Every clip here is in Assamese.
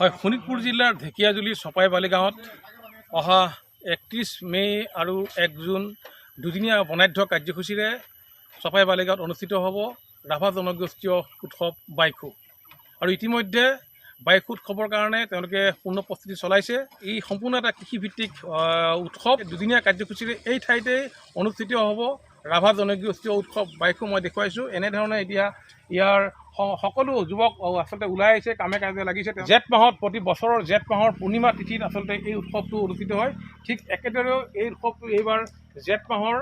মই শোণিতপুৰ জিলাৰ ঢেকিয়াজুলিৰ চপাইবালি গাঁৱত অহা 31 মে আৰু 1 জুন দুদিনীয়া বনাঢ্য কাৰ্যসূচীৰে চপাইবালি গাঁৱত অনুষ্ঠিত হ'ব ৰাভা জনগোষ্ঠীয় উৎসৱ বাইখু। আৰু ইতিমধ্যে বাইখু উৎসৱৰ কাৰণে তেওঁলোকে পূৰ্ণ প্ৰস্তুতি চলাইছে। এই সম্পূৰ্ণ এটা কৃষিভিত্তিক উৎসৱ। দুদিনীয়া কাৰ্যসূচীৰে এই ঠাইতে অনুষ্ঠিত হ'ব ৰাভা জনগোষ্ঠীয় উৎসৱ বাইখু। মই দেখুৱাইছোঁ এনেধৰণে এতিয়া ইয়াৰ সকলো যুৱক আচলতে ওলাই আহিছে, কামে কাজে লাগিছে। জেঠ মাহত প্ৰতি বছৰৰ জেঠ মাহৰ পূৰ্ণিমা তিথিত আচলতে এই উৎসৱটো অনুষ্ঠিত হয়। ঠিক একেদৰেও এই উৎসৱটো এইবাৰ জেঠ মাহৰ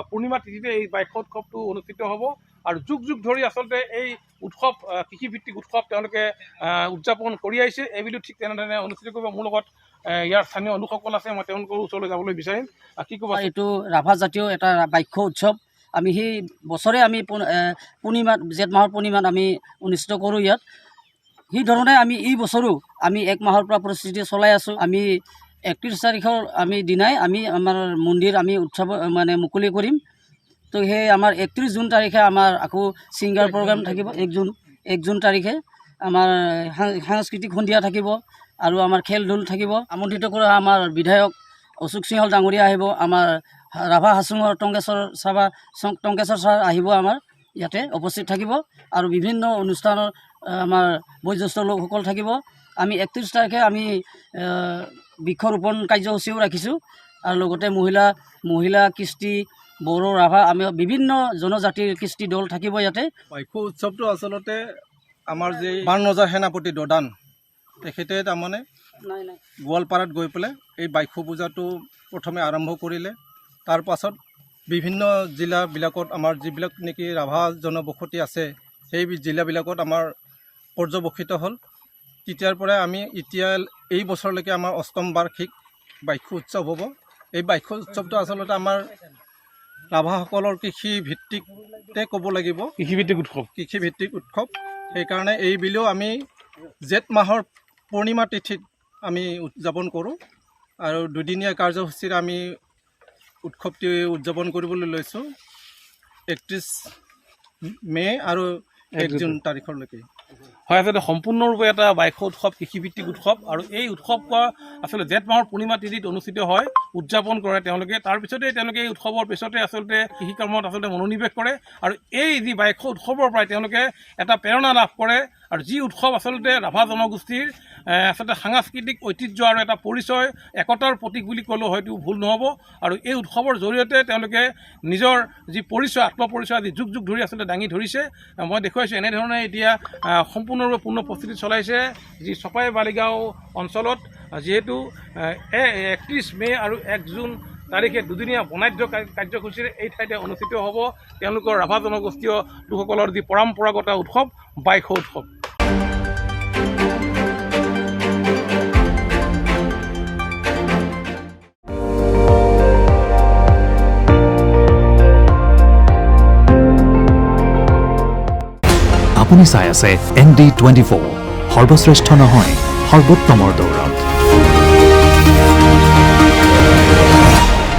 পূৰ্ণিমা তিথিতে এই বাইখু উৎসৱটো অনুষ্ঠিত হ'ব। আৰু যুগ যুগ ধৰি আচলতে এই উৎসৱ কৃষিভিত্তিক উৎসৱ তেওঁলোকে উদযাপন কৰি আহিছে। এইবিধ ঠিক তেনেধৰণে অনুষ্ঠিত কৰিব। মোৰ লগত ইয়াৰ স্থানীয় লোকসকল আছে, মই তেওঁলোকৰ ওচৰলৈ যাবলৈ বিচাৰিম। কি ক'ব? এইটো ৰাভা জাতীয় এটা বাইখু উৎসৱ। আমি সেই বছৰে আমি পূৰ্ণিমাত জেঠ মাহৰ পূৰ্ণিমাত আমি অনুষ্ঠিত কৰোঁ ইয়াত। সেই ধৰণে আমি এই বছৰো আমি 1 মাহৰ পৰা প্ৰস্তুতি চলাই আছোঁ। আমি 31 তাৰিখৰ আমি দিনাই আমি আমাৰ মন্দিৰ আমি উৎসৱ মানে মুকলি কৰিম। তো সেই আমাৰ 31 জুন তাৰিখে আমাৰ আকৌ ছিংগাৰ প্ৰগ্ৰাম থাকিব। 1 জুন তাৰিখে আমাৰ সাংস্কৃতিক সন্ধিয়া থাকিব আৰু আমাৰ খেল ধূল থাকিব। আমন্ত্ৰিত কৰা আমাৰ বিধায়ক অশোক সিংহল ডাঙৰীয়া আহিব। আমাৰ ৰাভা হাছুঙৰ টংকেশ্বৰ ছাৰ আহিব, আমাৰ ইয়াতে উপস্থিত থাকিব। আৰু বিভিন্ন অনুষ্ঠানৰ আমাৰ বয়োজ্যেষ্ঠ লোকসকল থাকিব। আমি 31 তাৰিখে আমি বৃক্ষৰোপণ কাৰ্যসূচীও ৰাখিছোঁ। আৰু লগতে মহিলা কৃষ্টি, বড়ো, ৰাভা, আমি বিভিন্ন জনজাতিৰ কৃষ্টি দল থাকিব ইয়াতে। বাইখু উৎসৱটো আচলতে আমাৰ যি বানৰজা সেনাপতি দদান তেখেতে তাৰমানে গোৱালপাৰাত গৈ পেলাই এই বাইখু পূজাটো প্ৰথমে আৰম্ভ কৰিলে। তাৰ পাছত বিভিন্ন জিলাবিলাকত আমাৰ যিবিলাক নেকি ৰাভা জনবসতি আছে সেই জিলাবিলাকত আমাৰ পৰ্যবেক্ষিত হ'ল। তেতিয়াৰ পৰাই আমি এতিয়া এই বছৰলৈকে আমাৰ 8ম বাৰ্ষিক বাইখু উৎসৱ হ'ব। এই বাইখু উৎসৱটো আচলতে আমাৰ ৰাভাসকলৰ কৃষিভিত্তিকতে ক'ব লাগিব, কৃষিভিত্তিক উৎসৱ। সেইকাৰণে এই বিলেও আমি জেঠ মাহৰ পূৰ্ণিমা তিথিত আমি উদযাপন কৰোঁ। আৰু দুদিনীয়া কাৰ্যসূচীৰে আমি উৎসৱটি উদযাপন কৰিবলৈ লৈছোঁ 31 মে আৰু 1 জুন তাৰিখলৈকে। হয়, আচলতে সম্পূৰ্ণৰূপে এটা বাইখু উৎসৱ কৃষিভিত্তিক উৎসৱ। আৰু এই উৎসৱ আচলতে জেঠ মাহৰ পূৰ্ণিমা তিথিত অনুষ্ঠিত হয়, উদযাপন কৰে তেওঁলোকে। তাৰপিছতে তেওঁলোকে এই উৎসৱৰ পিছতে আচলতে কৃষি কৰ্মত আচলতে মনোনিৱেশ কৰে। আৰু এই যি বাইখু উৎসৱৰ পৰাই তেওঁলোকে এটা প্ৰেৰণা লাভ কৰে। আৰু যি উৎসৱ আচলতে ৰাভা জনগোষ্ঠীৰ আচলতে সাংস্কৃতিক ঐতিহ্য আৰু এটা পৰিচয়, একতাৰ প্ৰতীক বুলি ক'লেও হয়তো ভুল নহ'ব। আৰু এই উৎসৱৰ জৰিয়তে তেওঁলোকে নিজৰ যি পৰিচয়, আত্মপৰিচয় আজি যুগ যুগ ধৰি আচলতে দাঙি ধৰিছে। মই দেখুৱাইছোঁ এনেধৰণে এতিয়া সম্পূৰ্ণৰূপে পূৰ্ণ প্ৰস্তুতি চলাইছে যি চপাইবালি গাঁও অঞ্চলত। যিহেতু 31 মে আৰু 1 জুন তাৰিখে দুদিনীয়া বনাঢ্য কাৰ্যসূচীৰে এই ঠাইতে অনুষ্ঠিত হ'ব তেওঁলোকৰ ৰাভা জনগোষ্ঠীয় লোকসকলৰ যি পৰম্পৰাগত উৎসৱ বাইখু উৎসৱ। আপুনি চাই আছে ND24, সৰ্বশ্ৰেষ্ঠ নহয় সৰ্বোত্তমৰ দৌৰ।